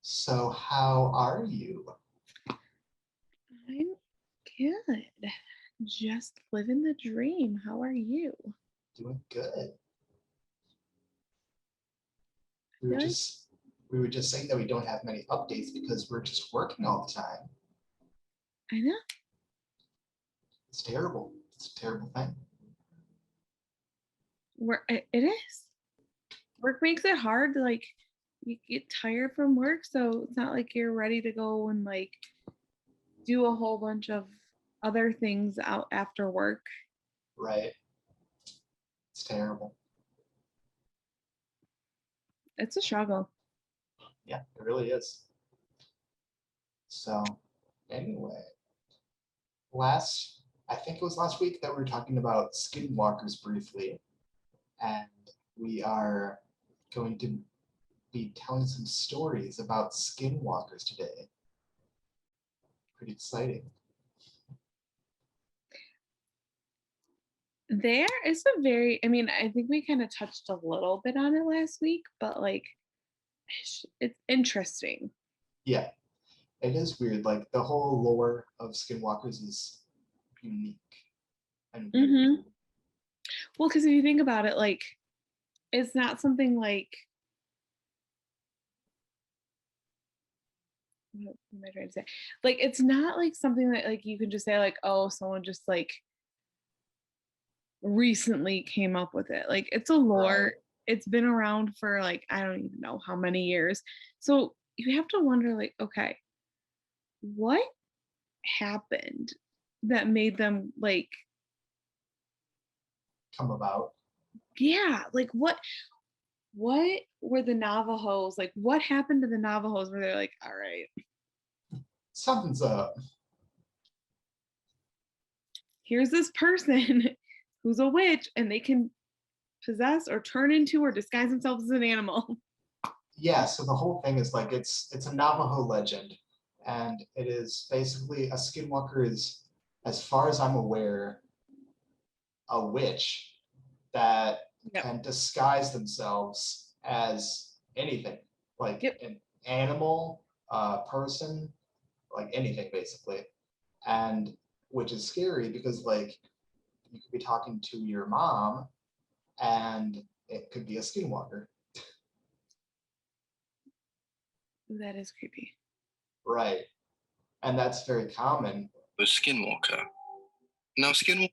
So how are you? I'm good. Just living the dream. How are you? Doing good. I We were feel like just we were just saying that we don't have many updates because we're just working all the time. I know It's terrible. It's a terrible thing. it is. Work makes it hard. Like you get tired from work, so it's not like you're ready to go and like do a whole bunch of other things out after work. Right. It's terrible. It's a struggle. Yeah, it really is. So anyway, I think it was last week that we were talking about skinwalkers briefly, and we are going to be telling some stories about skinwalkers today. Pretty exciting. There is a very, I mean, I think we kind of touched a little bit on it last week, but like it's interesting. Yeah, it is weird. Like the whole lore of skinwalkers is unique and weird. Mm-hmm. Well, because if you think about it, like it's not something like what am I trying to say? Like it's not like something that like you can just say like, oh, someone just like recently came up with it. Like it's a Right. lore. It's been around for like I don't even know how many years. So you have to wonder like, okay, what happened that made them like, Come about. yeah, like what were the Navajos like? What happened to the Navajos where they're like, all right, Something's up. here's this person who's a witch and they can possess or turn into or disguise themselves as an animal. Yeah, so the whole thing is like it's a Navajo legend, and it is basically a skinwalker is, as far as I'm aware, a witch that Yep. can disguise themselves as anything, like Yep. an animal, a person, like anything basically. And which is scary because like you could be talking to your mom and it could be a skinwalker. That is creepy. Right. And that's very common. The Skinwalker. Now, Skinwalker.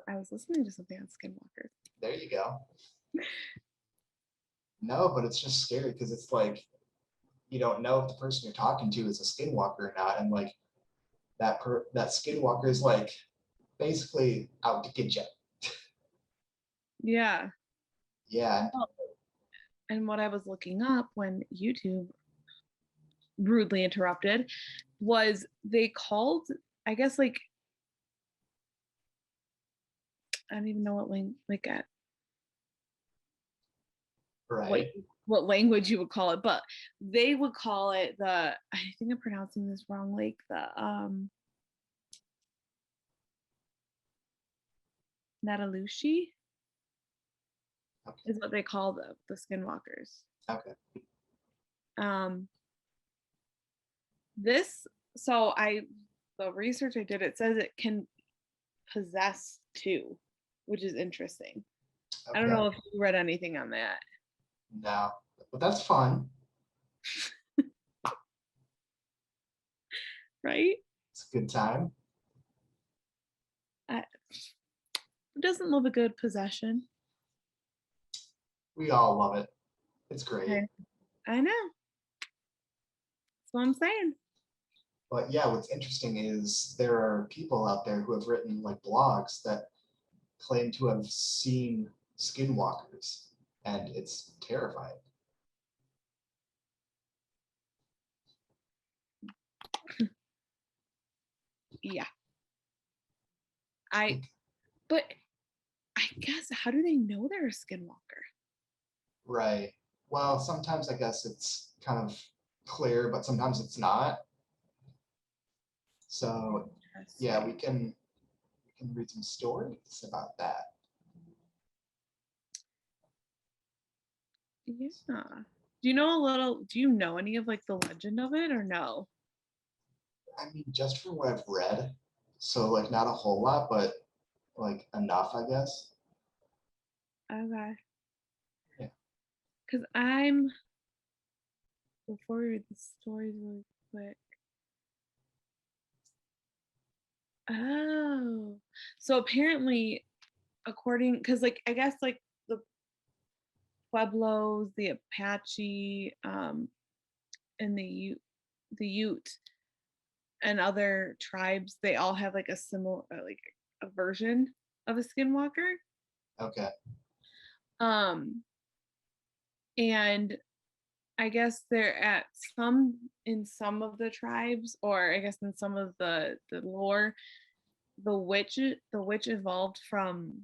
I was listening to something on Skinwalker. There you go. No, but it's just scary because it's like you don't know if the person you're talking to is a skinwalker or not, and like that skinwalker is like basically out to get you. Yeah. Yeah. Oh, and what I was looking up when YouTube rudely interrupted was they called, I guess, like, I don't even know what like what Right. what language you would call it, but they would call it the, I think I'm pronouncing this wrong, like the Natalushi Okay. is what they call the skinwalkers. Okay. Um this so I the research I did, it says it can possess too, which is interesting. I don't Okay. know if you read anything on that. No, but that's fun. Right? It's a good time. I, who doesn't love a good possession? We all love it. It's great. I, I know. That's what I'm saying. But yeah, what's interesting is there are people out there who have written like blogs that claim to have seen skinwalkers, and it's terrifying. Yeah. I but I guess how do they know they're a skinwalker? Right. Well, sometimes I guess it's kind of clear, but sometimes it's not. So yeah, we can read some stories about that. Yeah. Do you know a little? Do you know any of like the legend of it or no? I mean, just from what I've read, so like not a whole lot, but like enough, I guess. Okay. Yeah. Because I'm before we read the stories really quick. Oh, so apparently, according, because like I guess like the Pueblos, the Apache, and the Ute, and other tribes, they all have like a similar, like a version of a skinwalker. Okay. Um, and I guess they're at some in some of the tribes, or I guess in some of the lore, the witch evolved from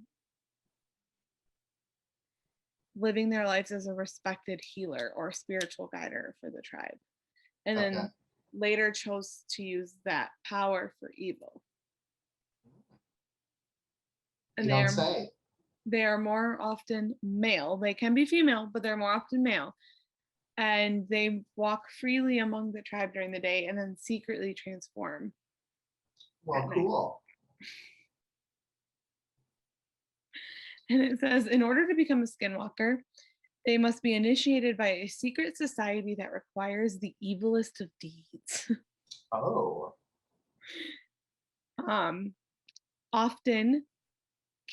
living their lives as a respected healer or spiritual guider for the tribe, and Okay. then later chose to use that power for evil. You And don't say. they are more often male. They can be female, but they're more often male. And they walk freely among the tribe during the day and then secretly transform Well, at night. cool. And it says, in order to become a skinwalker, they must be initiated by a secret society that requires the evilest of deeds. Oh, um, Often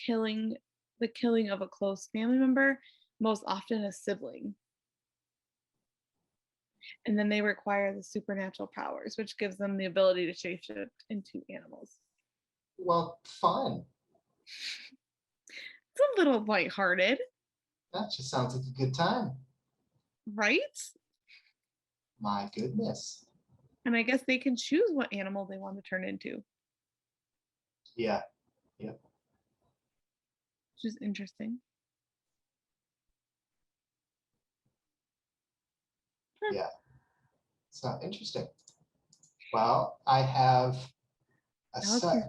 killing of a close family member, most often a sibling. And then they require the supernatural powers, which gives them the ability to shapeshift into animals. well, fun. It's a little lighthearted, That just sounds like a good time. right? My goodness. And I guess they can choose what animal they want to turn into, Yeah. Yep. which is interesting. Yeah. So interesting. Well, I have a Now it's your site.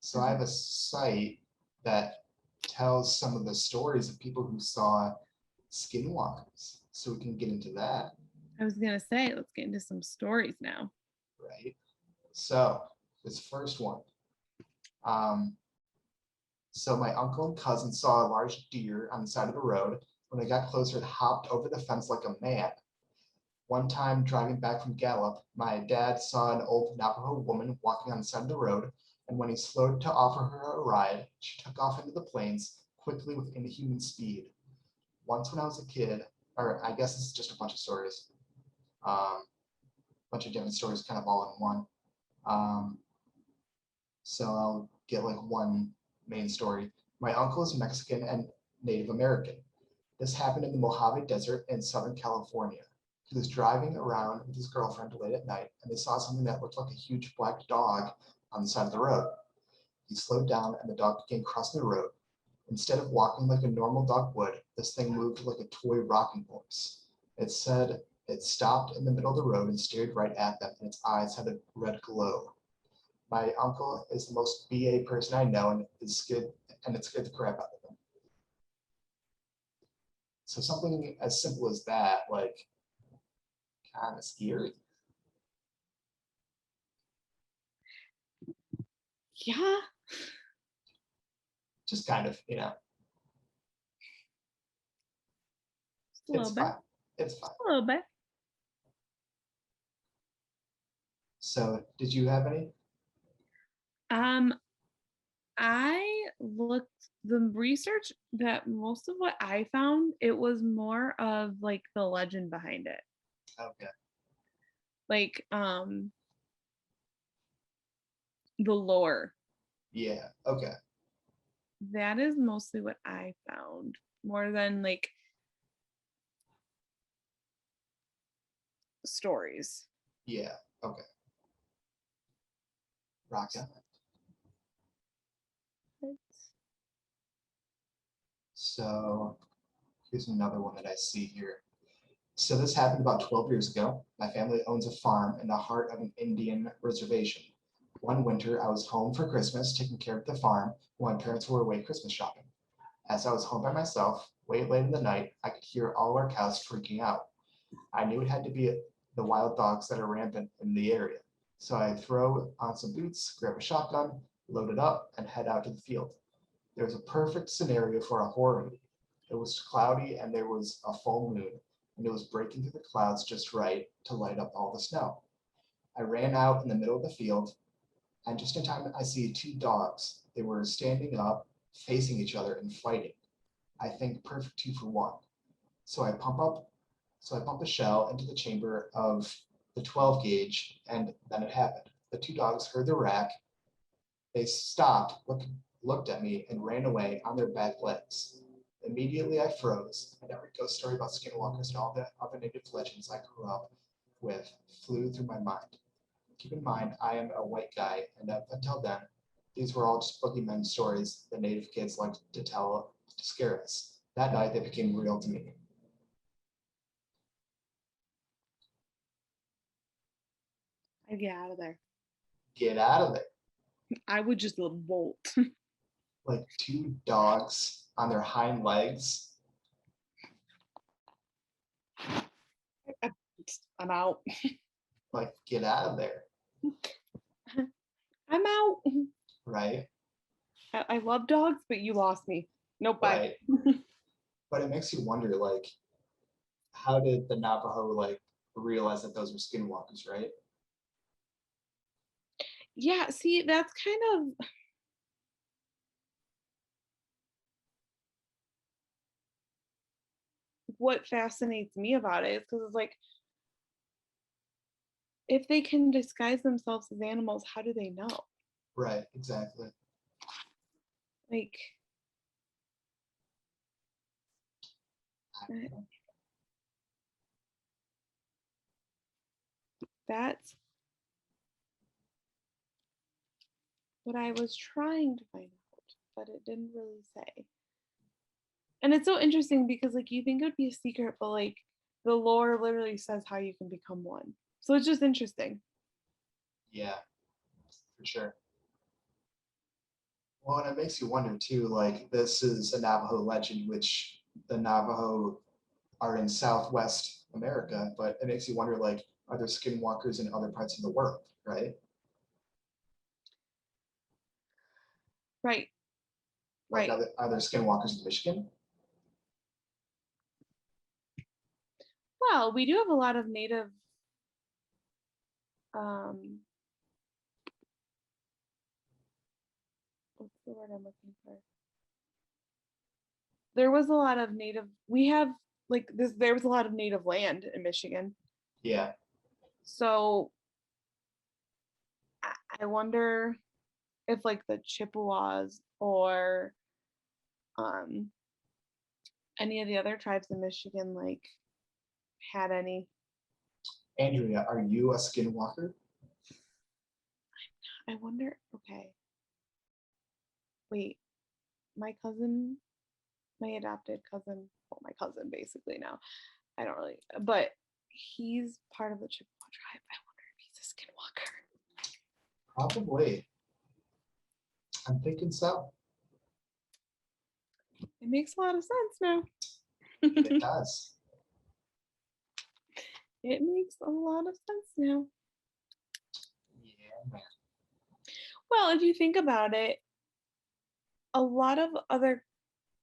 So I have a site that tells some of the stories of people who saw skinwalkers. So we can get into that, I was gonna say, let's get into some stories now. right? So this first one. Um, so my uncle and cousin saw a large deer on the side of the road. When they got closer, it hopped over the fence like a man. One time driving back from Gallup, my dad saw an old Navajo woman walking on the side of the road, and when he slowed to offer her a ride, she took off into the plains quickly with inhuman speed. Once when I was a kid, or I guess this is just a bunch of stories, bunch of different stories kind of all in one. So I'll get like one main story. My uncle is Mexican and Native American. This happened in the Mojave Desert in Southern California. He was driving around with his girlfriend late at night, and they saw something that looked like a huge black dog on the side of the road. He slowed down, and the dog began crossing the road. Instead of walking like a normal dog would, this thing moved like a toy rocking horse. It said it stopped in the middle of the road and stared right at them, and its eyes had a red glow. My uncle is the most BA person I know, and it scared the crap out of him. So something as simple as that, like, kind of scary. Yeah, Just kind of, just a it's little bit. fine. It's fine. A little bit. So did you have any? Um, I looked the research that most of what I found, it was more of like the legend behind it. Okay. Like the lore. Yeah. Okay. That is mostly what I found. More than like stories. Yeah. Okay. Rock on. So here's another one that I see here. So this happened about 12 years ago. My family owns a farm in the heart of an Indian reservation. One winter, I was home for Christmas, taking care of the farm while my parents were away Christmas shopping. As I was home by myself, late in the night, I could hear all our cows freaking out. I knew it had to be the wild dogs that are rampant in the area. So I throw on some boots, grab a shotgun, load it up, and head out to the field. There was a perfect scenario for a horror movie. It was cloudy and there was a full moon, and it was breaking through the clouds just right to light up all the snow. I ran out in the middle of the field, and just in time I see two dogs. They were standing up, facing each other and fighting. I think perfect 2 for 1. So I pump up, so I pump a shell into the chamber of the 12 gauge, and then it happened. The two dogs heard the rack. They stopped, looked at me, and ran away on their back legs. Immediately I froze, and every ghost story about skinwalkers and all the other native legends I grew up with flew through my mind. Keep in mind, I am a white guy, and up until then, these were all just boogeyman stories the native kids liked to tell to scare us. That night, they became real to me. I'd get out of there. Get out of there. I would just bolt. Like two dogs on their hind legs. I'm out. Like, get out of there, I'm out. right? I love dogs, but you lost me. Nope, bye. Right. But it makes you wonder, like, how did the Navajo like realize that those were skinwalkers, right? Yeah, see, that's kind of what fascinates me about it, is because it's like, if they can disguise themselves as animals, how do they know? Right, exactly. Like, I don't know. that's what I was trying to find out, but it didn't really say. And it's so interesting because, like, you think it would be a secret, but like the lore literally says how you can become one. So it's just interesting. Yeah, for sure. Well, and it makes you wonder too, like this is a Navajo legend, which the Navajo are in Southwest America, but it makes you wonder, like, are there skinwalkers in other parts of the world, right? Right, Like, right. are there skinwalkers in Michigan? Well, we do have a lot of native what's the word I'm looking for? There was a lot of native, we have like this, there was a lot of native land in Michigan. Yeah, So I wonder if like the Chippewas or um any of the other tribes in Michigan like had any. Andrea, are you a skinwalker? I wonder, okay. Wait, my cousin, my adopted cousin, well, my cousin basically now. I don't really, but he's part of the Chippewa tribe. I wonder if he's a skinwalker. Probably. I'm thinking so. It makes a lot of sense now. It does. It makes a lot of sense now. Yeah, man. Well, if you think about it, a lot of other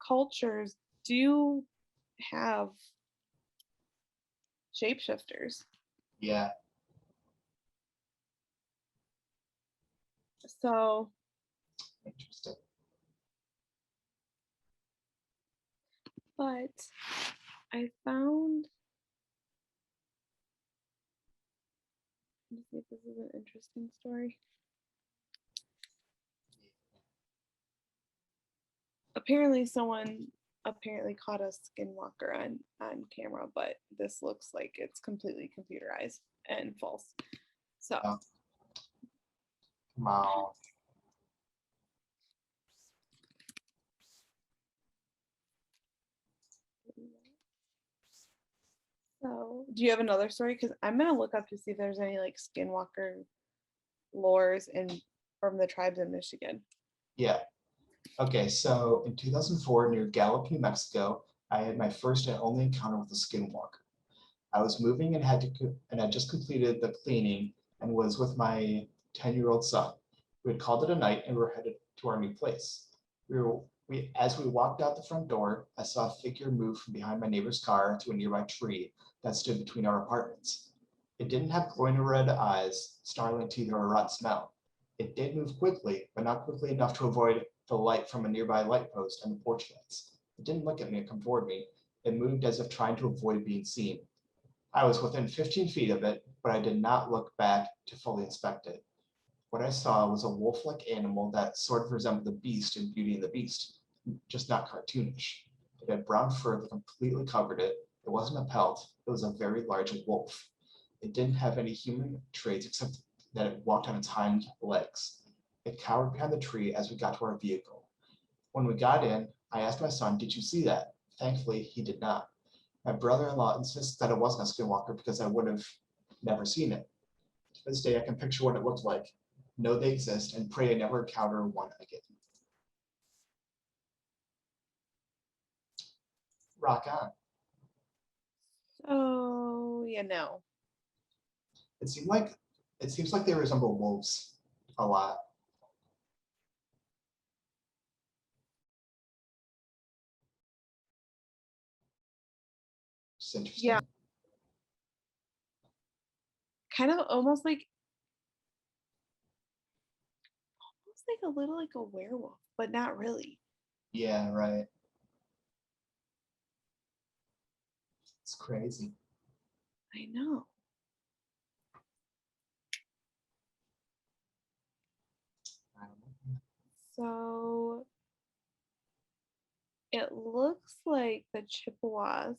cultures do have shapeshifters. Yeah. So, Interesting. but I found, let me see if this is an interesting story. Apparently someone caught a skinwalker on camera, but this looks like it's completely computerized and false. So Oh, come on. do you have another story? Because I'm gonna look up to see if there's any like skinwalker lores from the tribes in Michigan. Yeah. Okay, so in 2004, near Gallup, New Mexico, I had my first and only encounter with a skinwalker. I was moving and had just completed the cleaning and was with my 10-year-old son. We had called it a night and we were headed to our new place. As we walked out the front door, I saw a figure move from behind my neighbor's car to a nearby tree that stood between our apartments. It didn't have glowing red eyes, snarling teeth, or a rotten smell. It did move quickly, but not quickly enough to avoid the light from a nearby light post and the porch lights. It didn't look at me or come toward me. It moved as if trying to avoid being seen. I was within 15 feet of it, but I did not look back to fully inspect it. What I saw was a wolf-like animal that sort of resembled the beast in Beauty and the Beast, just not cartoonish. It had brown fur that completely covered it. It wasn't a pelt. It was a very large wolf. It didn't have any human traits except that it walked on its hind legs. It cowered behind the tree as we got to our vehicle. When we got in, I asked my son, "Did you see that?" Thankfully, he did not. My brother-in-law insists that it wasn't a skinwalker because I would have never seen it. To this day, I can picture what it looked like, know they exist, and pray I never encounter one again. Rock on. Oh, yeah, no. It seems like they resemble wolves a lot. It's interesting. Yeah. Kind of almost like a little like a werewolf, but not really. Yeah, right. It's crazy. I know. I don't know. So it looks like the Chippewas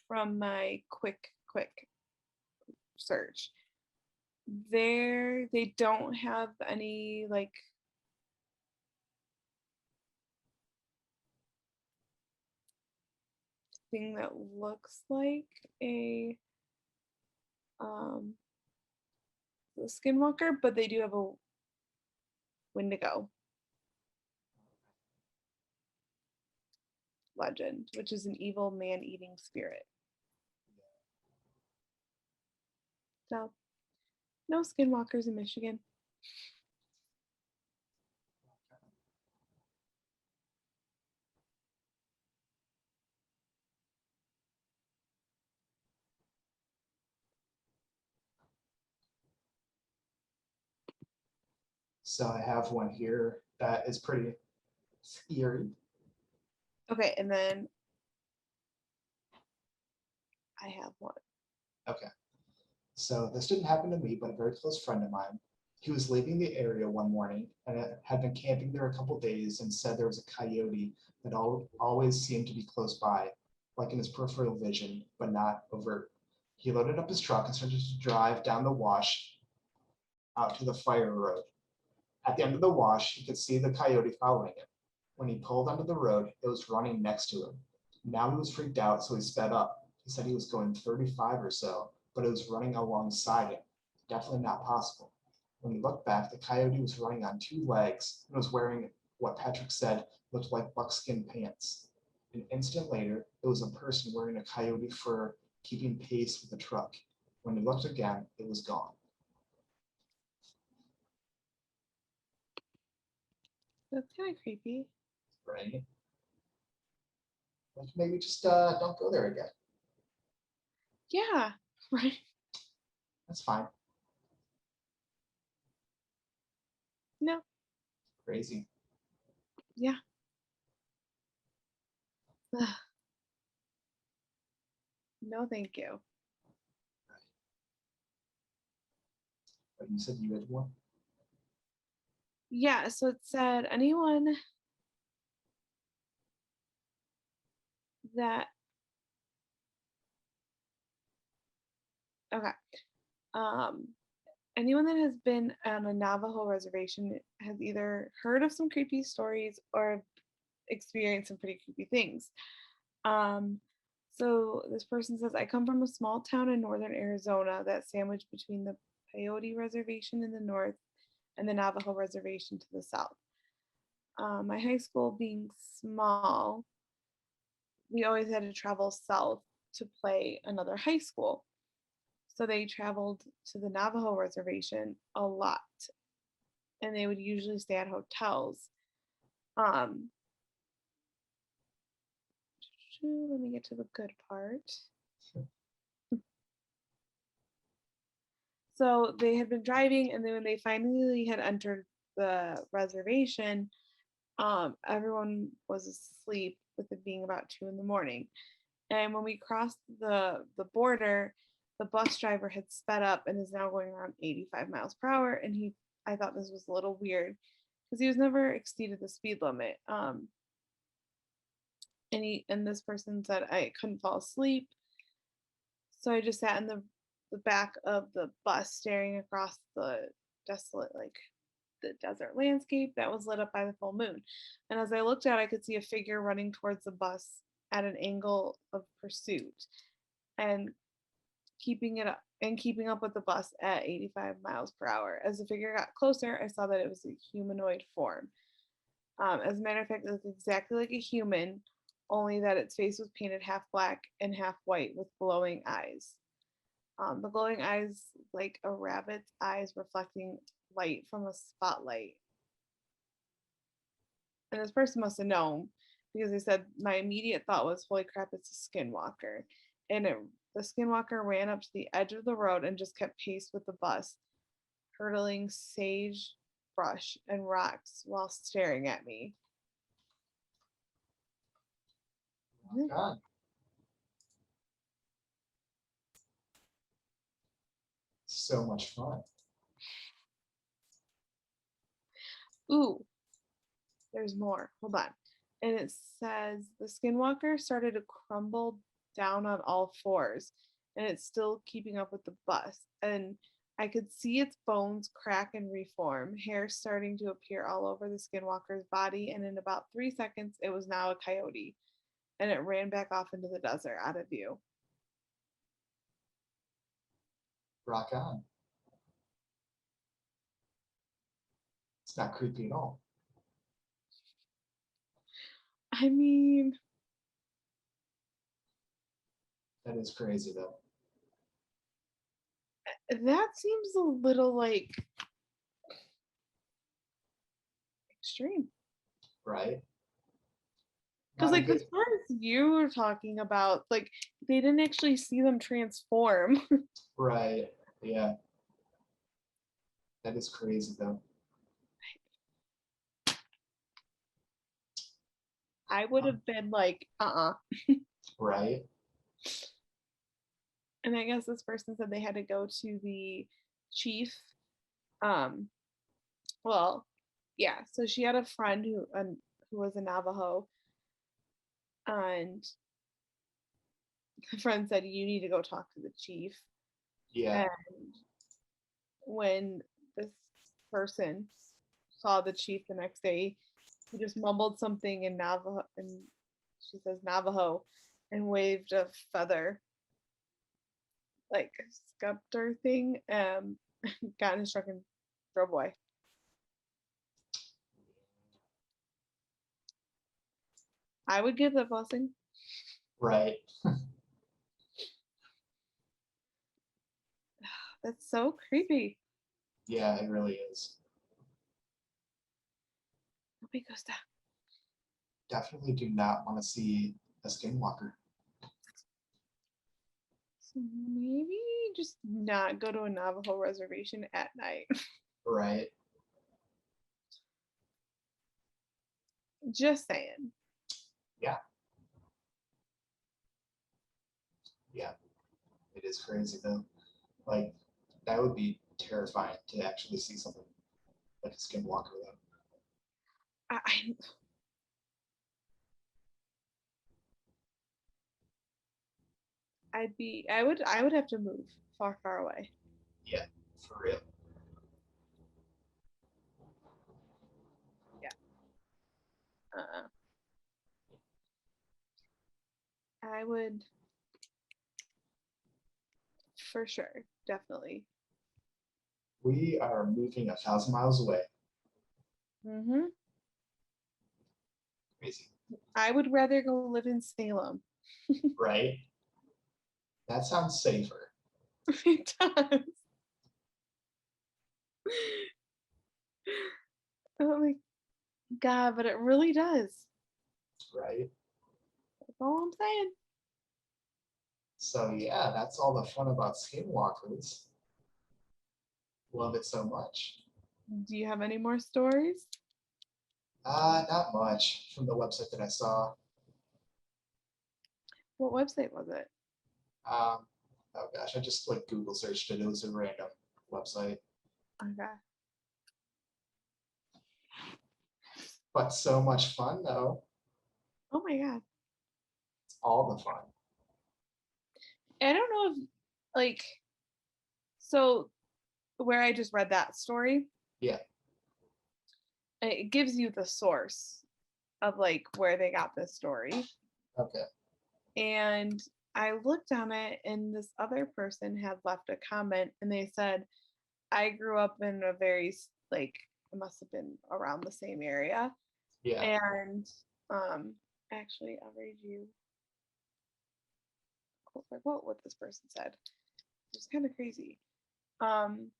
from my quick search. They don't have any like thing that looks like a skinwalker, but they do have a Wendigo legend, which is an evil man-eating spirit. So, no skinwalkers in Michigan. So I have one here that is pretty eerie. Okay, and then I have one. Okay. So this didn't happen to me, but a very close friend of mine. He was leaving the area one morning and had been camping there a couple days and said there was a coyote that always seemed to be close by, like in his peripheral vision, but not overt. He loaded up his truck and started to drive down the wash out to the fire road. At the end of the wash, he could see the coyote following him. When he pulled onto the road, it was running next to him. Now he was freaked out, so he sped up. He said he was going 35 or so, but it was running alongside him. Definitely not possible. When he looked back, the coyote was running on two legs and was wearing what Patrick said looked like buckskin pants. An instant later, it was a person wearing a coyote fur keeping pace with the truck. When he looked again, it was gone. That's kind of creepy. Right? Like maybe just don't go there again. Yeah, right. That's fine. No, Crazy. yeah. Ugh. No, thank you. But you said you had one? Yeah, so it said anyone that okay. Um anyone that has been on a Navajo reservation has either heard of some creepy stories or experienced some pretty creepy things. Um, so this person says, I come from a small town in northern Arizona that's sandwiched between the Peyote Reservation in the north and the Navajo Reservation to the south. My high school being small, we always had to travel south to play another high school. So they traveled to the Navajo reservation a lot, and they would usually stay at hotels. Um, let me get to the good part. So they had been driving, and then when they finally had entered the reservation, everyone was asleep with it being about 2 in the morning. And when we crossed the border, the bus driver had sped up and is now going around 85 miles per hour. And I thought this was a little weird because he was never exceeded the speed limit. And this person said I couldn't fall asleep, so I just sat in the back of the bus staring across the desolate, like the desert landscape that was lit up by the full moon. And as I looked out, I could see a figure running towards the bus at an angle of pursuit and keeping up with the bus at 85 miles per hour. As the figure got closer, I saw that it was a humanoid form. As a matter of fact, it looked exactly like a human, only that its face was painted half black and half white with glowing eyes. The glowing eyes like a rabbit's eyes reflecting light from a spotlight. And this person must have known because they said my immediate thought was, "Holy crap, it's a skinwalker!" And the skinwalker ran up to the edge of the road and just kept pace with the bus, hurtling sage brush and rocks while staring at me. God. So much fun. Ooh, there's more. Hold on. And it says the skinwalker started to crumble down on all fours, and it's still keeping up with the bus. And I could see its bones crack and reform, hair starting to appear all over the skinwalker's body. And in about 3 seconds, it was now a coyote, and it ran back off into the desert out of view. Rock on. It's not creepy at all. I mean, That is crazy though. that seems a little like extreme. Right? Because Not a like as good- far as you were talking about, like they didn't actually see them transform. Right. Yeah. That is crazy though. I would have been like, Right? And I guess this person said they had to go to the chief. Um, well, yeah. So she had a friend who was a Navajo, and the friend said you need to go talk to the chief. Yeah. And when this person saw the chief the next day, he just mumbled something in Navajo, and she says Navajo, and waved a feather, like a scepter thing, got in his truck and drove away. I would give the blessing. Right. That's so creepy. Yeah, it really is. Me gusta. Definitely do not want to see a skinwalker. So maybe just not go to a Navajo reservation at night. Right. Just saying. Yeah. Yeah. It is crazy though. Like that would be terrifying to actually see something like a skinwalker though. I I would have to move far, far away. Yeah, for real. Yeah. I would for sure, definitely. We are moving 1,000 miles away. Mm-hmm. Crazy. I would rather go live in Salem. right? That sounds safer, It does. Oh my God, but it really does. right? That's all I'm saying. So yeah, that's all the fun about Skinwalkers. Love it so much. Do you have any more stories? Not much from the website that I saw. What website was it? Um, oh gosh, I just like Google searched it. It was a random website, Okay. but so much fun though. Oh my God. It's all the fun. I don't know if, like, so where I just read that story, Yeah. it gives you the source of like where they got this story. Okay. And I looked on it, and this other person had left a comment, and they said, I grew up in a very, like, it must have been around the same area. Yeah. And actually, I'll read you what this person said. It's kind of crazy. Um,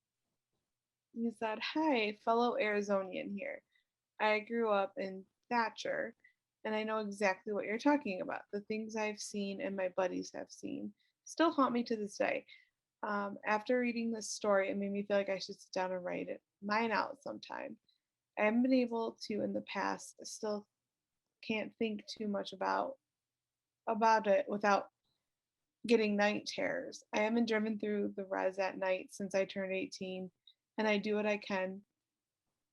he said, "Hi, fellow Arizonian here. I grew up in Thatcher, and I know exactly what you're talking about. The things I've seen and my buddies have seen still haunt me to this day. After reading this story, it made me feel like I should sit down and write mine out sometime. I haven't been able to in the past. I still can't think too much about it without getting night terrors. I haven't driven through the res at night since I turned 18, and I do what I can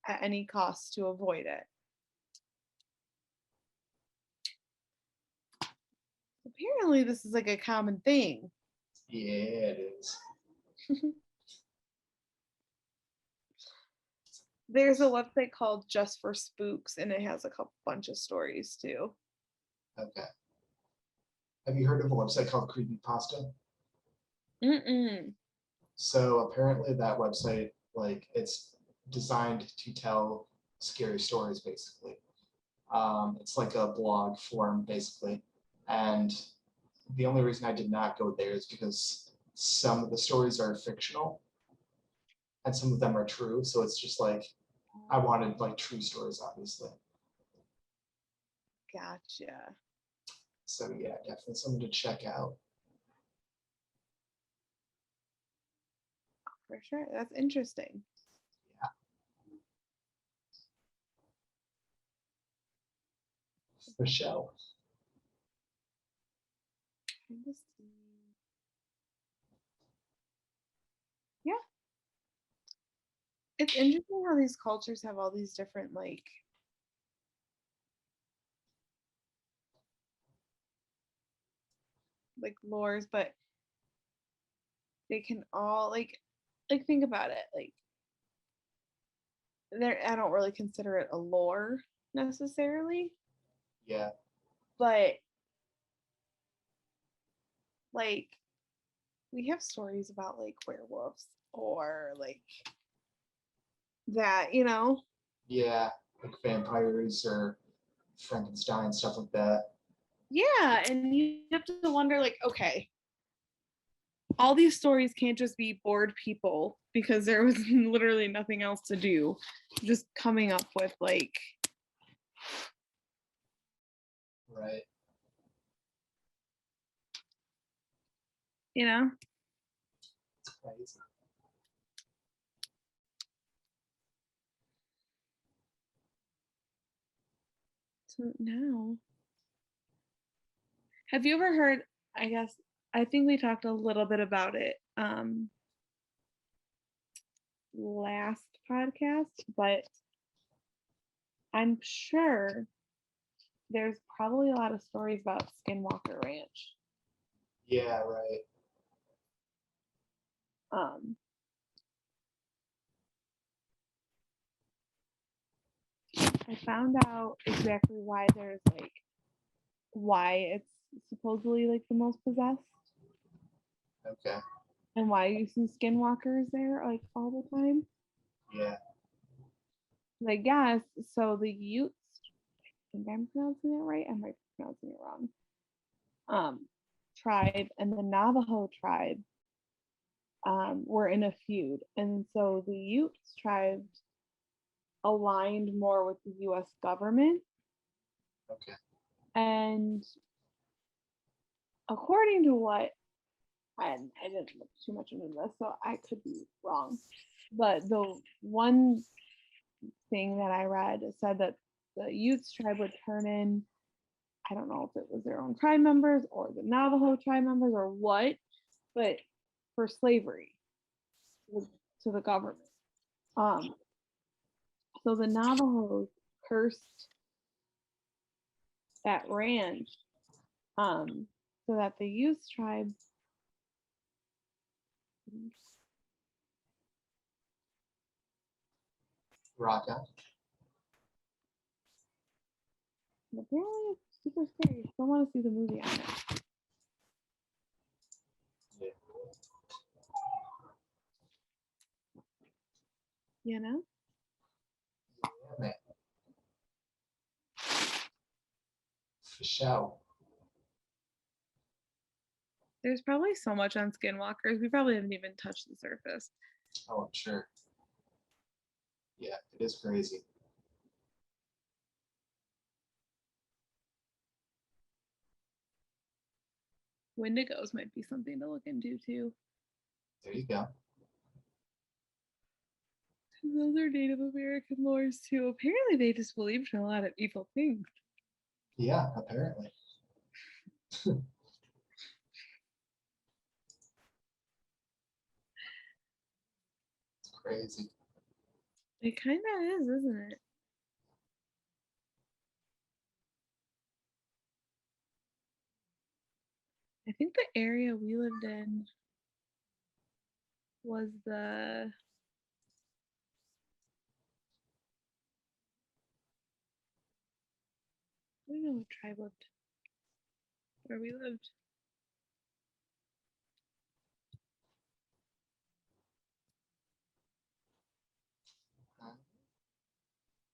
at any cost to avoid it." Apparently, this is like a common thing. Yeah, it is. There's a website called Just for Spooks, and it has a couple bunch of stories too. Okay. Have you heard of a website called Creepypasta? Mm-mm. So apparently that website, like, it's designed to tell scary stories, basically. It's like a blog form, basically. And the only reason I did not go there is because some of the stories are fictional and some of them are true. So it's just like, I wanted like true stories, obviously. Gotcha. So yeah, definitely something to check out. For sure. That's interesting. For show. Trying to see. Yeah. It's interesting how these cultures have all these different like lores, but they can all like think about it. Like there I don't really consider it a lore necessarily, Yeah. but like we have stories about like werewolves or like that, you know? Yeah. Like vampires or Frankenstein, stuff like that. Yeah, and you have to wonder like, okay, all these stories can't just be bored people because there was literally nothing else to do. Just coming up with like, Right. you know? It's crazy. So now, have you ever heard, I guess, I think we talked a little bit about it last podcast, but I'm sure there's probably a lot of stories about Skinwalker Ranch. Yeah, right. Um, I found out exactly why there's like why it's supposedly like the most possessed Okay. and why you see skinwalkers there like all the time. Yeah. Like yes, so the Utes think I'm pronouncing it right. I might be pronouncing it wrong. Tribe and the Navajo tribe were in a feud. And so the Utes tribe aligned more with the US government. Okay. And according to what, I didn't look too much into this, so I could be wrong. But the one thing that I read said that the Utes tribe would turn in, I don't know if it was their own tribe members or the Navajo tribe members or what, but for slavery to the government. So the Navajos cursed that ranch so that the Utes tribe Rock on. apparently it's super scary. I still want to see the movie on it. Yeah. You know? Yeah, man. For sure. There's probably so much on Skinwalkers. We probably haven't even touched the surface. Oh, I'm sure. Yeah, it is crazy. Wendigos might be something to look into too. There you go. Those are Native American lores too. Apparently they just believed in a lot of evil things. Yeah, apparently. It's crazy. It kind of is, isn't it? I think the area we lived in was the I don't know what tribe lived where we lived.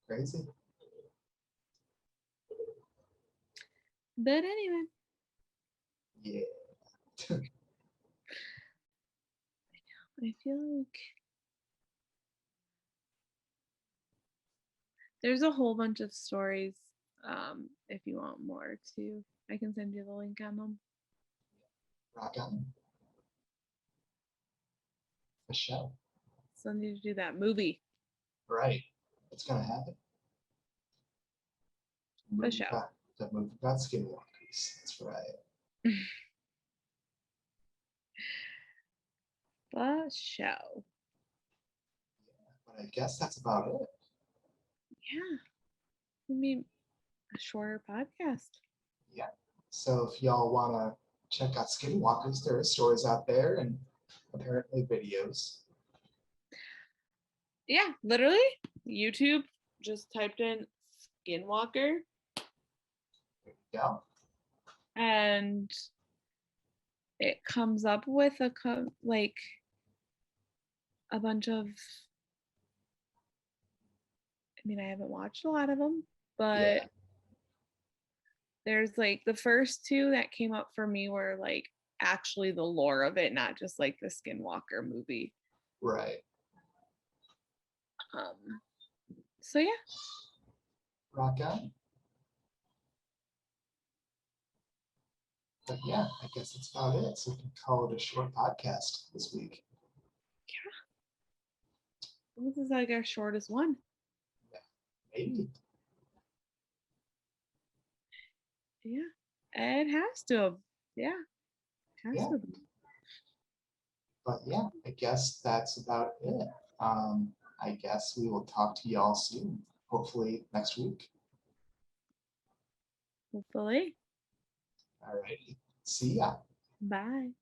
Crazy. But anyway, Yeah. I feel like there's a whole bunch of stories. If you want more too, I can send you the link on them. Rock on. For sure. So I need to do that movie. Right. It's gonna happen. For sure. The movie about Skinwalkers. That's right. For sure. But I guess that's about it. Yeah. I mean, a shorter podcast. Yeah. So if y'all wanna check out Skinwalkers, there are stories out there and apparently videos. Yeah, literally. YouTube just typed in Skinwalker There you go. and it comes up with like a bunch of I mean, I haven't watched a lot of them, but Yeah. there's like the first two that came up for me were like actually the lore of it, not just like the Skinwalker movie. Right. So yeah. Rock on. But yeah, I guess that's about it. So we can call it a short podcast this week. This is like our shortest one. Maybe. Yeah. It has to have. Yeah. It has Yeah. to have. But yeah, I guess that's about it. I guess we will talk to y'all soon. Hopefully next week. Hopefully. All righty. See ya. Bye.